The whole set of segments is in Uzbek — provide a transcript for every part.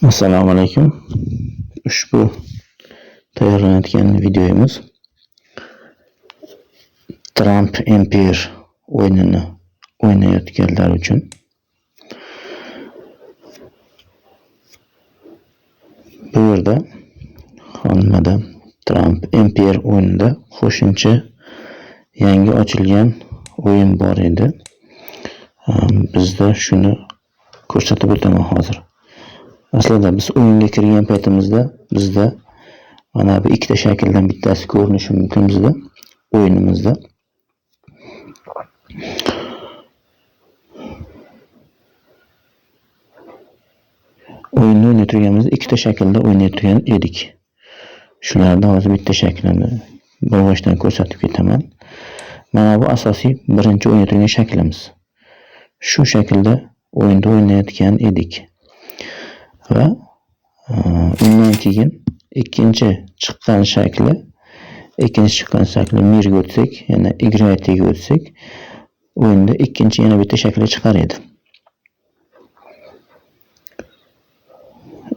Assalomu alaykum. Ushbu tayyorlanayotgan videomiz Trump Empire o'yinini o'ynayotganlar uchun. Bu yerda hamada Trump Empire o'yinida qo'shimcha yangi ochilgan o'yin bor edi. Bizda shuni ko'rsatib o'taman hozir. Aslida biz o'yinga kirgan paytimizda bizda mana bu ikkita shakldan bittasi ko'rinishi mumkin bizda o'yinimizda. O'yinni o'ynayotganimizda ikkita shaklda o'ynayotgan edik. Shulardan hozir bitta shaklini boshdan ko'rsatib ketaman. Mana bu asosiy birinchi o'ynayotgan shaklimiz. Shu shaklda o'yinda o'ynayotgan edik. Va undan keyin ikkinchi chiqqan shakli mirga o'tsak, yana играйтga o'tsak, o'yinda ikkinchi yana bitta shakli chiqar edi.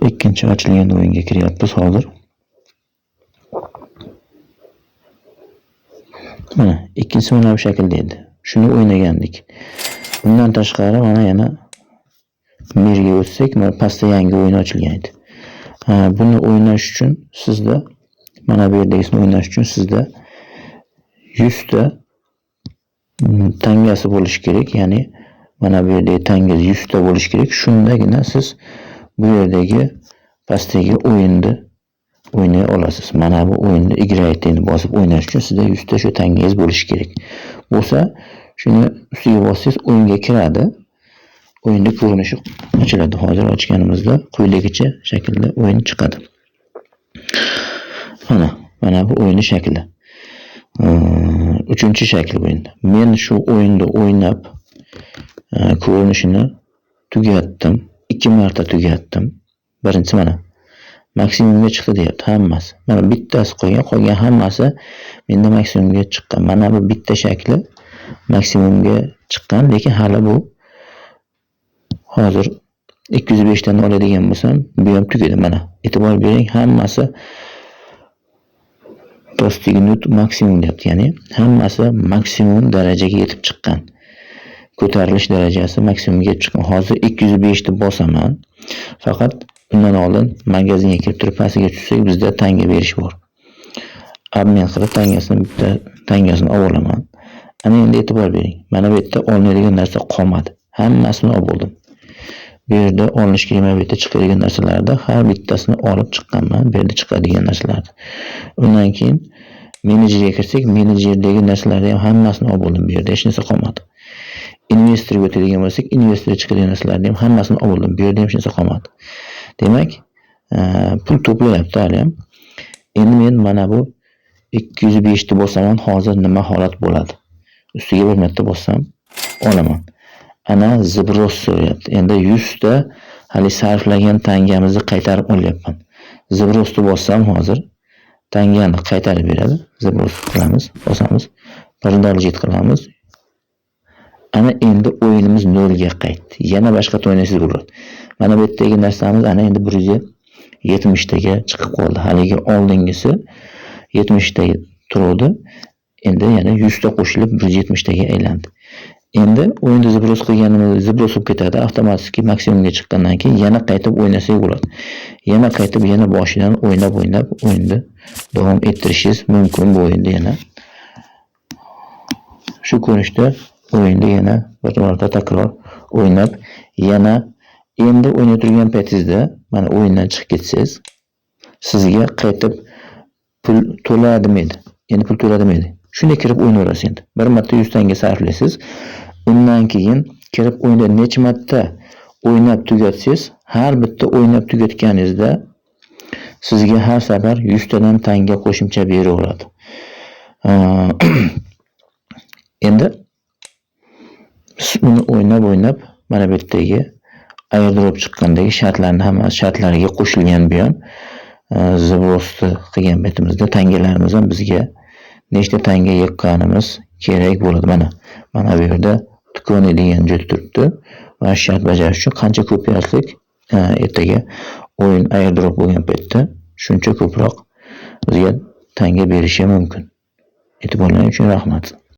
Ikkinchi ochilgan o'yinga kiryapmiz hozir. Mana ikkinchisi mana bu shaklda edi. Shuni o'ynagandik. Bundan tashqari mana yana mirga o'tsak, mana pastda yangi o'yin ochilgan edi. Buni o'ynash uchun sizda mana bu yerdagisini o'ynash uchun sizda 100 ta tangasi bo'lishi kerak, ya'ni mana bu yerdagi tangangiz 100 ta bo'lishi kerak. Shundagina siz bu yerdagi pastdagi o'yinni o'ynay olasiz. Mana bu o'yinni играйтni bosib o'ynash uchun sizda 100 ta shu tangangiz bo'lishi kerak. Bo'lsa, shuni ustiga bossangiz o'yinga kiradi. O'yinning ko'rinishi ochiladi. Hozir ochganimizda quyidagicha shaklda o'yin chiqadi. Mana bu o'yinning shakli. Uchinchi shakl o'yinda. Men shu o'yinda o'ynab ko'rinishini tugatdim. 2 marta tugatdim. Birinchisi mana maksimumga chiqdi deyapti hammasi. Mana bittasi qolgan hammasi menda maksimumga chiqqan. Mana bu bitta shakli maksimumga chiqqan, lekin hali bu hozir 205 dan oladigan bo'lsam, bu ham tugadi mana. E'tibor bering, hammasi dostignut maksimum deyapti, ya'ni hammasi maksimum darajaga yetib chiqqan. Ko'tarilish darajasi maksimumga chiqqan. Hozir 205 ni bosaman. Faqat bundan oldin magazinga kirib turib pastiga tushsak, bizda tanga berish bor. Obmen qilib tangasini olaman. Ana endi e'tibor bering. Mana bu yerda olinadigan narsa qolmadi. Hammasini olib bo'ldim. Bu yerda olinish kerak, bu yerda chiqadigan narsalarda har bittasini olib chiqqanman. Bu yerda chiqadigan narsalarni. Undan keyin menejerga kirsak, menejerdagi narsalarni ham hammasini olib bo'ldim. Bu yerda hech narsa qolmadi. Investorga o'tadigan bo'lsak, investorga chiqadigan narsalarni ham hammasini olib bo'ldim. Bu yerda hech narsa qolmadi. Demak, pul to'playapti hali ham. Endi men mana bu 205 ni bosaman, hozir nima holat bo'ladi? Ustiga bir marta bossam olaman. Ana zibros so'rayapti. Endi 100 ta hali sarflagan tangamizni qaytarib olyapman. Zibrosni bossam hozir tangani qaytarib beradi. Zibros qilamiz, bosamiz. $1 qilamiz. Ana endi o'yinimiz 0 ga qaytdi. Yana boshqa o'ynaysiz bo'ladi. Mana bu yerdagi narsamiz ana endi 170 taga chiqib qoldi. Haligi oldingisi 70 taga turadi. Endi yana 100 ta qo'shilib 170 taga aylandi. Endi o'yinda zibros qilganimizda zibros bo'lib ketadi. Avtomatik maksimumga chiqqandan keyin yana qaytib o'ynasak bo'ladi. Yana qaytib yana boshidan o'ynab o'yinni davom ettirishingiz mumkin bu o'yinda yana. Shu ko'rinishda o'yinda yana bir marta takror o'ynab, yana endi o'ynayotgan paytingizda mana o'yindan chiqib ketsangiz, sizga qaytib pul to'ladimi? Endi pul to'ladimi? Shunday kirib o'ynayverasiz endi. Bir marta 100 tanga sarflaysiz. Undan keyin kirib o'yinda necha marta o'ynab tugatsangiz, har bitta o'ynab tugatganingizda sizga har safar 100 tadan tanga qo'shimcha beraveradi. Endi buni o'ynab mana bu yerdagi airdrop chiqqandagi shartlariga qo'shilgan bu ham zibrosni qilgan paytimizda tangalarimiz ham bizga nechta tanga yiqqanimiz kerak bo'ladi. Mana bu yerda tikoni degan joy turibdi. Va shart bajarish uchun qancha ko'p yozsak, ertaga o'yin airdrop bo'lgan paytda shuncha ko'proq bizga tanga berishi mumkin. E'tiborlaring uchun rahmat.